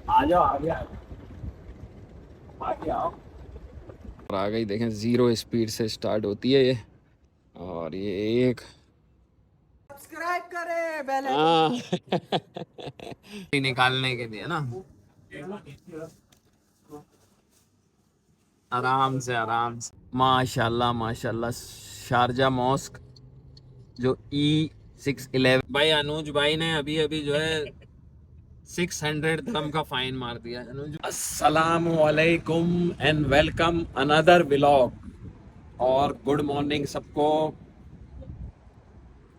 आ जाओ आगे आगे आओ। और आ गई देखें, जीरो स्पीड से स्टार्ट होती है ये। और ये एक सब्सक्राइब करें बेल हाँ निकालने के लिए ना, आराम से माशाल्लाह माशाल्लाह। शारजा मॉस्क जो E611, भाई अनुज भाई ने अभी अभी जो है 600 dirham का फाइन मार दिया है अनुज। अस्सलाम वालेकुम एंड वेलकम अनदर व्लॉग। और गुड मॉर्निंग सबको।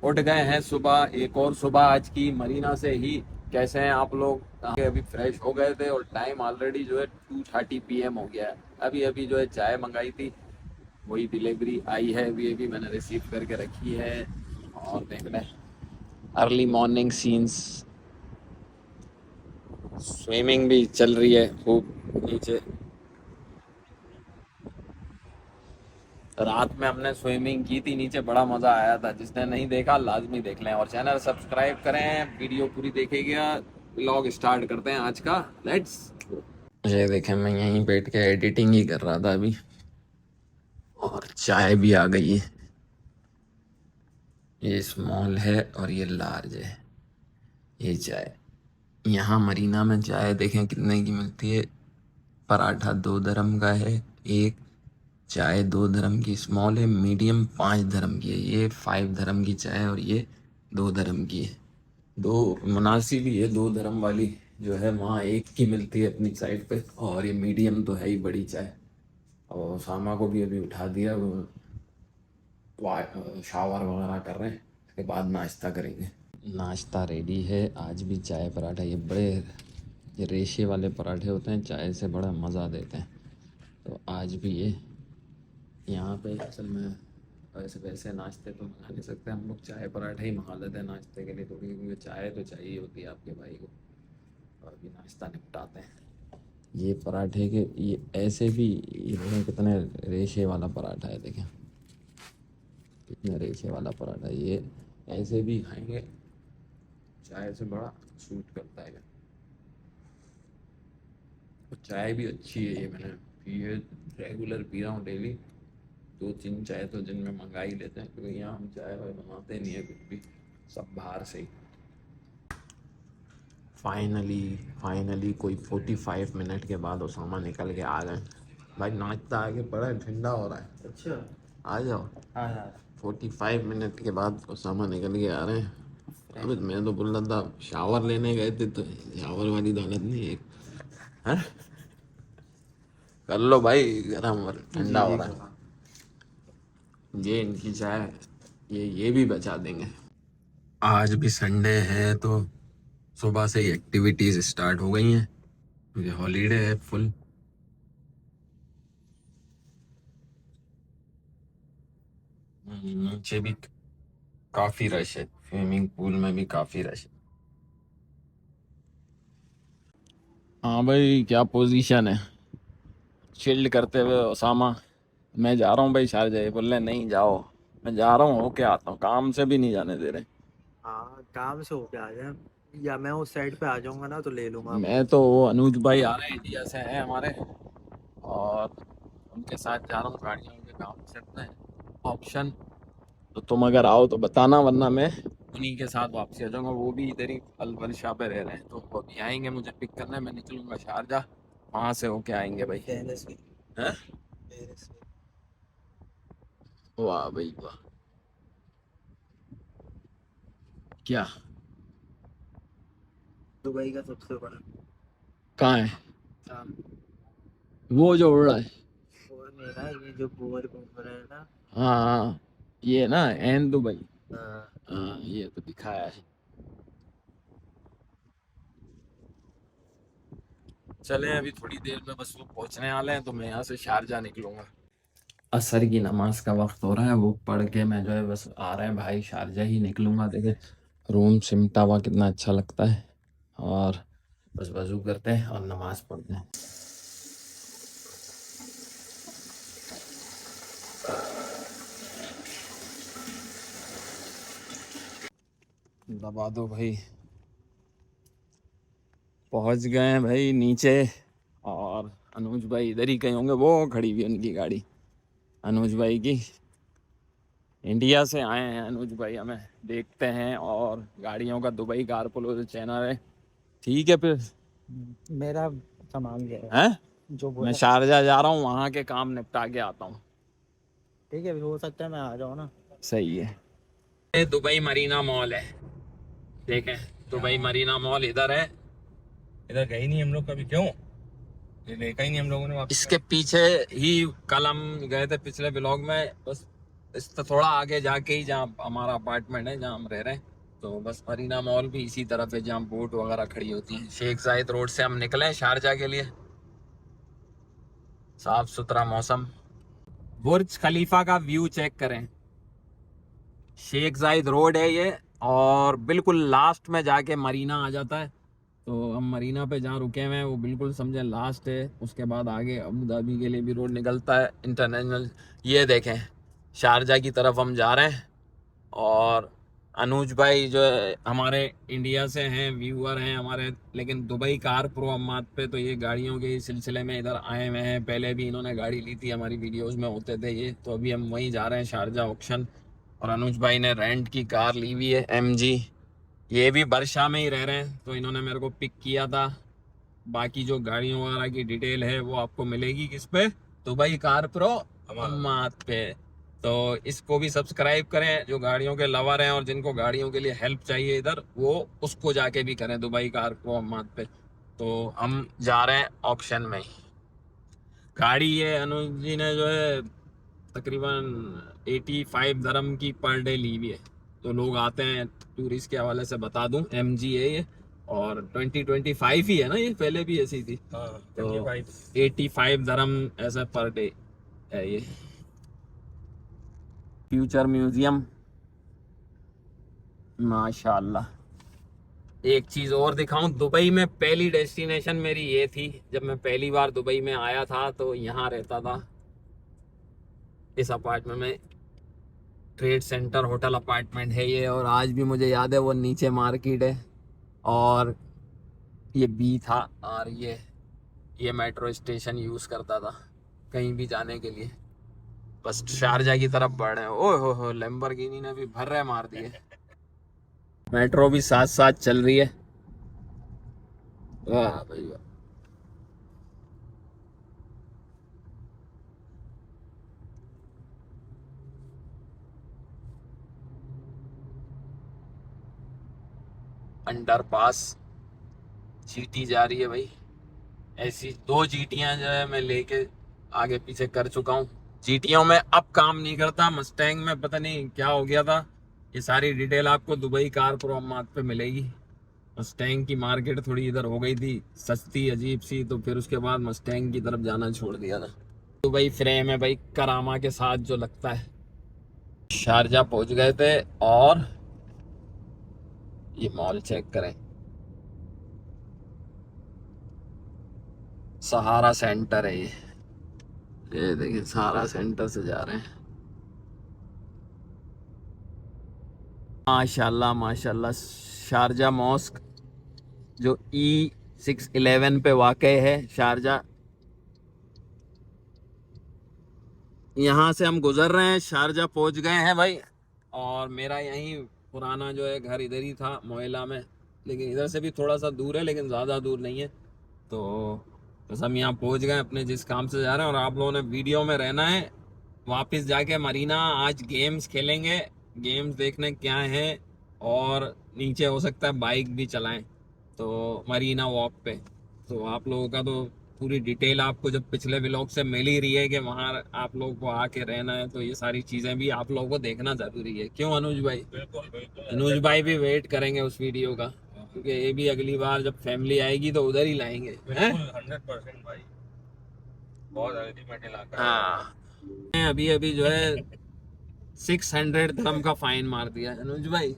उठ गए हैं सुबह, एक और सुबह आज की मरीना से ही। कैसे हैं आप लोग? अभी फ्रेश हो गए थे और टाइम ऑलरेडी जो है 2:30 PM हो गया है। अभी अभी जो है चाय मंगाई थी, वही डिलीवरी आई है, अभी अभी मैंने रिसीव करके रखी है। और देख लें अर्ली मॉर्निंग सीन्स। स्विमिंग भी चल रही है खूब नीचे। रात में हमने स्विमिंग की थी नीचे, बड़ा मजा आया था। जिसने नहीं देखा लाजमी देख लें और चैनल सब्सक्राइब करें। वीडियो पूरी देखेगा। व्लॉग स्टार्ट करते हैं आज का, लेट्स। ये देखें, मैं यहीं बैठ के एडिटिंग ही कर रहा था अभी। और चाय भी आ गई है। ये स्मॉल है और ये लार्ज है। ये चाय यहाँ मरीना में चाय देखें कितने की मिलती है। पराठा 2 dirham का है एक। चाय 2 dirham की स्मॉल है, मीडियम 5 dirham की है। ये 5 dirham की चाय और ये 2 dirham की है। दो मुनासिब ही है। 2 dirham वाली जो है वहाँ एक की मिलती है अपनी साइड पे, और ये मीडियम तो है ही बड़ी चाय। और सामा को भी अभी उठा दिया, वो शावर वगैरह कर रहे हैं। इसके बाद नाश्ता करेंगे। नाश्ता रेडी है। आज भी चाय पराठा, ये बड़े ये रेशे वाले पराठे होते हैं, चाय से बड़ा मज़ा देते हैं। तो आज भी ये यहाँ पे असल में वैसे वैसे नाश्ते तो मंगा नहीं सकते हम लोग, चाय पराठा ही मंगा लेते हैं नाश्ते के लिए। तो क्योंकि चाय तो चाहिए होती है आपके भाई को। और अभी नाश्ता निपटाते हैं। ये पराठे के ये ऐसे भी, ये देखें कितने रेशे वाला पराठा है। देखें कितने रेशे वाला पराठा है। ये ऐसे भी खाएंगे, चाय से बड़ा सूट करता है। और चाय भी अच्छी है, ये मैंने पी है, रेगुलर पी रहा हूँ डेली। 2-3 चाय तो दिन में मंगा ही लेते हैं, क्योंकि यहाँ हम चाय वाय बनाते नहीं है कुछ भी, सब बाहर से ही। फाइनली कोई 45 मिनट के बाद उसामा निकल के आ गए। भाई नाश्ता आगे पड़ा है, ठंडा हो रहा है। अच्छा आ जाओ। हाँ हाँ 45 मिनट के बाद उसामा निकल के आ रहे हैं। अबे मैं तो बोल रहा था शावर लेने गए थे, तो शावर वाली तो हालत नहीं है। हैं? कर लो भाई, गर्म और ठंडा हो रहा है। ये इनकी चाय, ये भी बचा देंगे। आज भी संडे है तो सुबह से ही एक्टिविटीज स्टार्ट हो गई हैं, क्योंकि हॉलीडे है फुल। नीचे भी काफी रश है, स्विमिंग पूल में भी काफी रश है। हाँ भाई, क्या पोजीशन है? चिल्ड करते हुए ओसामा, मैं जा रहा हूँ भाई शारजा। ये बोल रहे नहीं जाओ, मैं जा रहा हूँ, होके आता हूँ। काम से भी नहीं जाने दे रहे। हाँ काम से होके आ जाए, या मैं उस साइड पे आ जाऊंगा ना तो ले लूंगा मैं आपको। तो वो अनुज भाई आ रहे हैं, इंडिया से हैं हमारे, और उनके साथ जा रहा हूँ। गाड़ियों के काम से अपने ऑप्शन। तो तुम अगर आओ तो बताना, वरना मैं उन्हीं के साथ वापसी आ जाऊंगा। वो भी इधर ही अलवर शाह पे रह रहे हैं, तो वो भी आएंगे मुझे पिक करने। मैं निकलूंगा शारजा, वहां से होके आएंगे भाई। पेरिस में। हैं? पेरिस में। वाह भाई वाह। क्या? दुबई का सबसे बड़ा। कहाँ है? हाँ, वो जो उड़ रहा है? वो मेरा ये जो गोवर घूम रहा है ना। हाँ हाँ, ये ना एन दुबई। हाँ। हाँ ये तो दिखाया है। चले अभी थोड़ी देर में बस वो पहुंचने वाले हैं, तो मैं यहाँ से शारजा निकलूंगा। असर की नमाज का वक्त हो रहा है, वो पढ़ के मैं जो है बस आ रहे हैं भाई, शारजा ही निकलूंगा। देखे रूम सिमटा हुआ कितना अच्छा लगता है। और बस वजू करते हैं और नमाज पढ़ते हैं। दबा दो भाई, पहुंच गए हैं भाई नीचे, और अनुज भाई इधर ही कहीं होंगे, वो खड़ी हुई उनकी गाड़ी अनुज भाई की। इंडिया से आए हैं अनुज भाई, हमें देखते हैं, और गाड़ियों का दुबई कार पुलो चैनल है। ठीक है फिर मेरा सामान गया हैं, जो मैं बोला। शारजा जा रहा हूँ, वहाँ के काम निपटा के आता हूँ। ठीक है, हो सकता है मैं आ जाऊँ ना। सही है। ये दुबई मरीना मॉल है, देखें दुबई मरीना मॉल इधर है। इधर गए नहीं हम लोग कभी, क्यों? ये देखा ही नहीं हम लोगों ने वापस। इसके पीछे ही कल हम गए थे पिछले ब्लॉग में, बस इससे थोड़ा आगे जाके ही जहाँ हमारा अपार्टमेंट है, जहाँ हम रह रहे हैं, तो बस मरीना मॉल भी इसी तरफ है जहाँ बोट वगैरह खड़ी होती है। शेख जायद रोड से हम निकले शारजा के लिए, साफ सुथरा मौसम, बुर्ज खलीफा का व्यू चेक करें। शेख जायद रोड है ये, और बिल्कुल लास्ट में जाके मरीना आ जाता है। तो हम मरीना पे जहाँ रुके हुए हैं वो बिल्कुल समझे लास्ट है, उसके बाद आगे अबू धाबी के लिए भी रोड निकलता है इंटरनेशनल। ये देखें शारजा की तरफ हम जा रहे हैं, और अनुज भाई जो है हमारे इंडिया से हैं, व्यूअर हैं हमारे, लेकिन दुबई कार प्रो अम्मात पे तो ये गाड़ियों के सिलसिले में इधर आए हुए हैं। पहले भी इन्होंने गाड़ी ली थी, हमारी वीडियोस में होते थे ये, तो अभी हम वहीं जा रहे हैं शारजा ऑक्शन। और अनुज भाई ने रेंट की कार ली हुई है MG, ये भी बरशा में ही रह रहे हैं, तो इन्होंने मेरे को पिक किया था। बाकी जो गाड़ियों वगैरह की डिटेल है वो आपको मिलेगी किस पे, दुबई कार प्रो अम्मात पे। तो इसको भी सब्सक्राइब करें, जो गाड़ियों के लवर हैं और जिनको गाड़ियों के लिए हेल्प चाहिए इधर, वो उसको जाके भी करें दुबई कार प्रो अम्मात पे। तो हम जा रहे हैं ऑक्शन में। गाड़ी ये अनुज जी ने जो है तकरीबन 85 दरम की पर डे ली हुई है। तो लोग आते हैं, टूरिस्ट के हवाले से बता दूं, MG है ये, और 2025 ही है ना, ये पहले भी ऐसी थी। तो 85 दरम ऐसा पर डे है ये। फ्यूचर म्यूजियम माशाल्लाह। एक चीज और दिखाऊं, दुबई में पहली डेस्टिनेशन मेरी ये थी। जब मैं पहली बार दुबई में आया था तो यहाँ रहता था इस अपार्टमेंट में, ट्रेड सेंटर होटल अपार्टमेंट है ये, और आज भी मुझे याद है वो नीचे मार्केट है, और ये बी था, और ये मेट्रो स्टेशन यूज करता था कहीं भी जाने के लिए। बस शारजा की तरफ बढ़ रहे हैं। ओह हो लैम्बोर्गिनी ने भी भर्रे मार दिए। मेट्रो भी साथ साथ चल रही है। वाह भाई वाह। अंडरपास जीटी जा रही है भाई, ऐसी 2 जीटियां जो है मैं लेके आगे पीछे कर चुका हूँ। जीटियों में अब काम नहीं करता, मस्टैंग में पता नहीं क्या हो गया था। ये सारी डिटेल आपको दुबई कार प्रो अम्मात पे मिलेगी। मस्टैंग की मार्केट थोड़ी इधर हो गई थी सस्ती अजीब सी, तो फिर उसके बाद मस्टैंग की तरफ जाना छोड़ दिया था। दुबई फ्रेम है भाई, करामा के साथ जो लगता है। शारजा पहुंच गए थे, और ये मॉल चेक करें, सहारा सेंटर है ये देखिए सहारा सेंटर से जा रहे हैं। माशाल्लाह माशाल्लाह। शारजा मॉस्क जो E611 पे वाक़ है शारजा, यहाँ से हम गुजर रहे हैं, शारजा पहुंच गए हैं भाई। और मेरा यहीं पुराना जो है घर इधर ही था मोहल्ला में, लेकिन इधर से भी थोड़ा सा दूर है, लेकिन ज़्यादा दूर नहीं है। तो बस हम यहाँ पहुंच गए अपने जिस काम से जा रहे हैं, और आप लोगों ने वीडियो में रहना है। वापस जाके मरीना आज गेम्स खेलेंगे, गेम्स देखने क्या है, और नीचे हो सकता है बाइक भी चलाएं तो मरीना वॉक पे। तो आप लोगों का तो पूरी डिटेल आपको जब पिछले व्लॉग से मिल ही रही है कि वहाँ आप लोगों को आके रहना है, तो ये सारी चीज़ें भी आप लोगों को देखना ज़रूरी है। क्यों अनुज भाई? बिल्कुल बिल्कुल। अनुज भाई भी वेट करेंगे उस वीडियो का, क्योंकि ये भी अगली बार जब फैमिली आएगी तो उधर ही लाएंगे। हैं? 100% भाई, बहुत अल्टीमेट इलाका है। हाँ, अभी अभी जो है 600 धर्म का फाइन मार दिया अनुज भाई,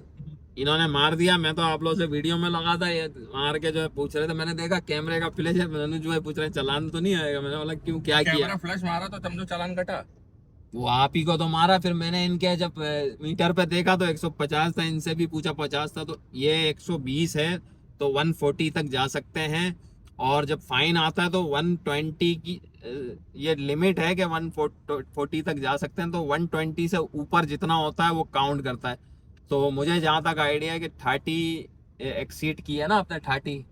इन्होंने मार दिया। मैं तो आप लोगों से वीडियो में लगा था, ये मार के जो है पूछ रहे थे, मैंने देखा कैमरे का फ्लैश है, अनुज भाई पूछ रहे चालान तो नहीं आएगा। मैंने बोला क्यों, क्या किया? कैमरा फ्लैश मारा तो समझो चालान कटा। वो आप ही को तो मारा। फिर मैंने इनके जब मीटर पे देखा तो 150 था, इनसे भी पूछा 50 था, तो ये 120 है। तो 140 तक जा सकते हैं, और जब फाइन आता है तो 120 की ये लिमिट है कि 140 तक जा सकते हैं, तो 120 से ऊपर जितना होता है वो काउंट करता है। तो मुझे जहाँ तक आइडिया है कि 30 एक्सीड किया ना आपने, 30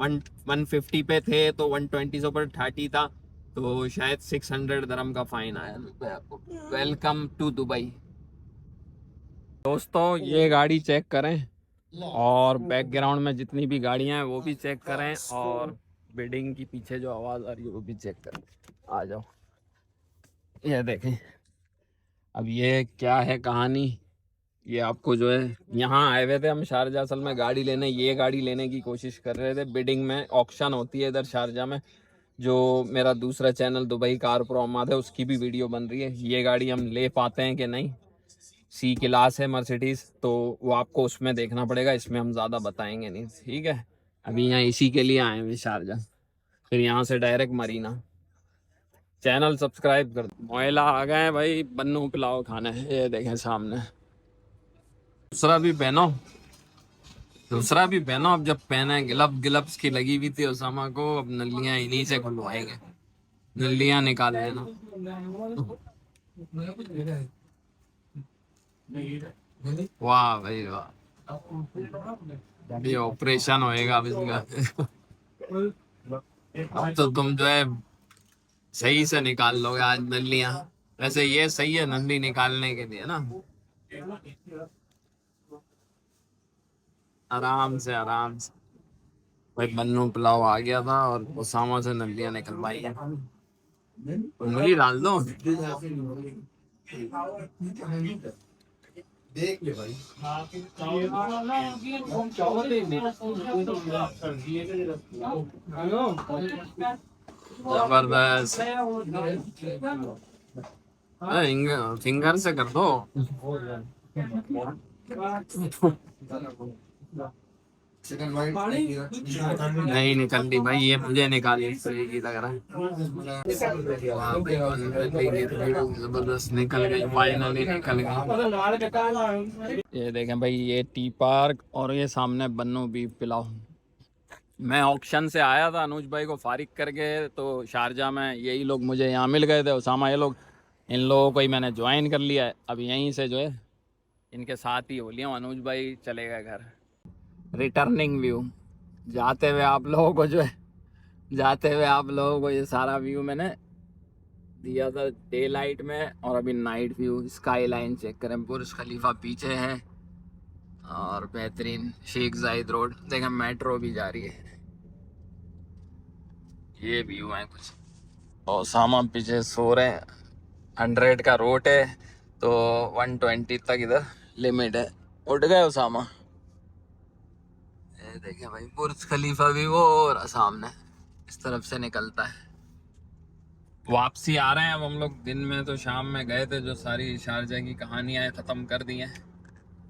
150 पे थे तो 120 से ऊपर 30 था, तो शायद 600 दरम का फाइन आया आपको। Welcome to Dubai. दोस्तों ये गाड़ी चेक करें, और बैकग्राउंड में जितनी भी गाड़ियां हैं वो भी चेक करें, और बिल्डिंग की पीछे जो आवाज़ आ रही है वो भी चेक करें। आ जाओ, ये देखें। अब ये क्या है कहानी, ये आपको जो है, यहाँ आए हुए थे हम शारजा असल में गाड़ी लेने, ये गाड़ी लेने की कोशिश कर रहे थे। बिडिंग में ऑक्शन होती है इधर शारजा में, जो मेरा दूसरा channel Dubai car pro Ahmed है उसकी भी वीडियो बन रही है। ये गाड़ी हम ले पाते हैं कि नहीं, सी क्लास है मर्सिडीज, तो वो आपको उसमें देखना पड़ेगा, इसमें हम ज़्यादा बताएंगे नहीं, ठीक है। अभी यहाँ इसी के लिए आए हैं शारजा, फिर यहाँ से डायरेक्ट मरीना। चैनल सब्सक्राइब कर दो। मोयला आ गए हैं भाई, बन्नू पुलाव खाने, ये देखें सामने। दूसरा भी पहनो, दूसरा भी पहनो। अब जब पहने, ग्लव्स की लगी हुई थी उसामा को, अब नलियां इन्हीं से खुलवाएंगे, नलियां निकाल लेना। वाह भाई वाह, ये ऑपरेशन होएगा अब इसका। अब तो तुम जो है सही से निकाल लोगे आज नलियां। वैसे ये सही है नली निकालने के लिए ना, आराम से आराम से। भाई बन्नू पुलाव आ गया था और उसामा से नलियां निकलवाई है। उंगली डाल दो। देख ले भाई। जबरदस्त, फिंगर से कर दो। नहीं निकल रही भाई, ये मुझे निकाली की लग रहा है। जबरदस्त निकल गई, फाइनली निकल गई। ये देखें भाई, ये टी पार्क और ये सामने बन्नू बीफ पुलाव। मैं ऑक्शन से आया था अनुज भाई को फारिग करके, तो शारजा में यही लोग मुझे यहाँ मिल गए थे, उसामा ये लोग, इन लोगों को ही मैंने ज्वाइन कर लिया है। अब यहीं से जो है इनके साथ ही हो लिया, अनुज भाई चले गए घर। रिटर्निंग व्यू, जाते हुए आप लोगों को जो है, जाते हुए आप लोगों को ये सारा व्यू मैंने दिया था डे लाइट में, और अभी night view. Skyline check करें, बुर्ज खलीफा पीछे है, और बेहतरीन शेख जायद रोड देखें, मेट्रो भी जा रही है। ये व्यू है कुछ, और सामा पीछे सो रहे हैं। 100 का रोड है, तो 120 तक इधर लिमिट है। उठ गए उसामा, ये देखें भाई बुर्ज खलीफा भी वो और सामने इस तरफ से निकलता है। वापसी आ रहे हैं अब हम लोग। दिन में तो शाम में गए थे, जो सारी शारजा की कहानियां ख़त्म कर दी हैं,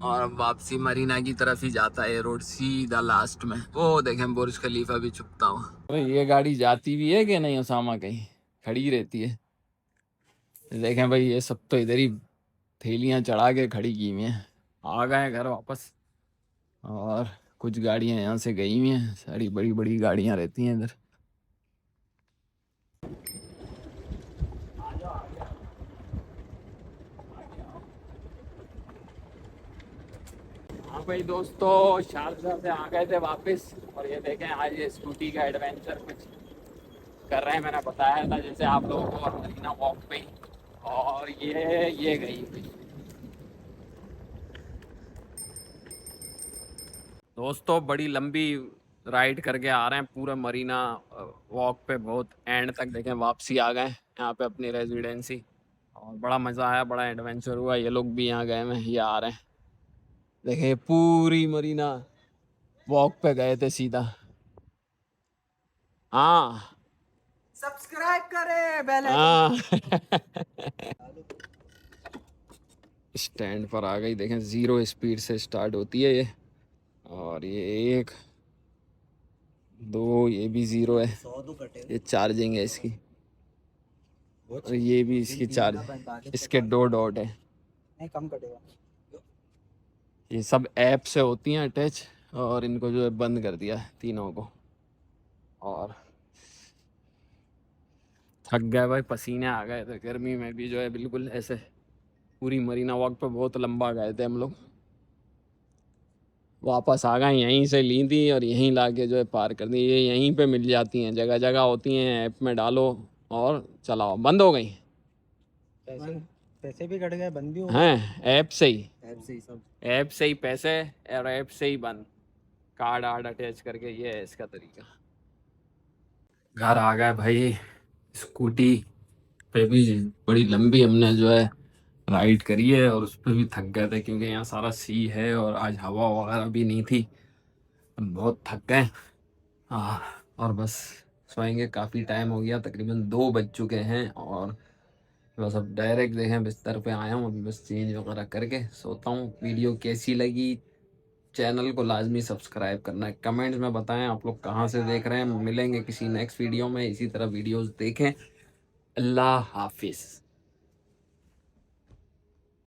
और अब वापसी मरीना की तरफ ही जाता है ये रोड सीधा लास्ट में। वो देखें बुर्ज खलीफा भी छुपता हुआ। ये गाड़ी जाती भी है कि नहीं उसामा, कहीं खड़ी रहती है। देखें भाई ये सब तो इधर ही थैलियाँ चढ़ा के खड़ी की हुई हैं। आ गए घर वापस, और कुछ गाड़ियाँ यहाँ से गई हुई हैं, सारी बड़ी बड़ी गाड़ियाँ रहती हैं इधर। हाँ भाई दोस्तों, शारजा से आ गए थे वापस, और ये देखें आज ये स्कूटी का एडवेंचर कुछ कर रहे हैं। मैंने बताया था जैसे आप लोगों को, और मरीना वॉक पे ही, और ये गई हुई। दोस्तों बड़ी लंबी राइड करके आ रहे हैं पूरा मरीना वॉक पे, बहुत एंड तक। देखें वापसी आ गए यहाँ पे अपनी रेजिडेंसी, और बड़ा मज़ा आया, बड़ा एडवेंचर हुआ। ये लोग भी यहाँ गए हैं, ये आ रहे हैं। देखें पूरी मरीना वॉक पे गए थे सीधा। हाँ सब्सक्राइब करें, बेल हाँ। स्टैंड पर आ गई, देखें 0 स्पीड से स्टार्ट होती है ये, और ये 1 2 ये भी 0 है, ये चार्जिंग है इसकी, और ये भी इसकी चार्ज, इसके 2 डॉट है। नहीं कम कटेगा। ये सब ऐप से होती हैं अटैच, और इनको जो है बंद कर दिया है तीनों को। और थक गए भाई, पसीने आ गए थे गर्मी में भी जो है बिल्कुल ऐसे। पूरी मरीना वॉक पे बहुत लंबा गए थे हम लोग, वापस आ गए। यहीं से ली थी और यहीं लाके जो है पार कर दी। ये यहीं पे मिल जाती हैं, जगह जगह होती हैं, ऐप में डालो और चलाओ। बंद हो गई पैसे भी कट गए, बंद भी हो हैं ऐप से ही। ऐप से ही सब। ऐप से ही पैसे और ऐप से ही बंद, कार्ड आर्ड अटैच करके। ये है इसका तरीका। घर आ गए भाई। स्कूटी पे भी बड़ी लंबी हमने जो है राइड करी है और उस पर भी थक गए थे, क्योंकि यहाँ सारा सी है और आज हवा वगैरह भी नहीं थी। बहुत थक गए। और बस सोएंगे। काफ़ी टाइम हो गया, तकरीबन 2 बज चुके हैं। और बस अब डायरेक्ट देखें बिस्तर पे आया हूँ, अभी बस चेंज वगैरह करके सोता हूँ। वीडियो कैसी लगी, चैनल को लाजमी सब्सक्राइब करना है। कमेंट्स में बताएं आप लोग कहाँ से देख रहे हैं। मिलेंगे किसी नेक्स्ट वीडियो में, इसी तरह वीडियोस देखें। अल्लाह हाफिज़।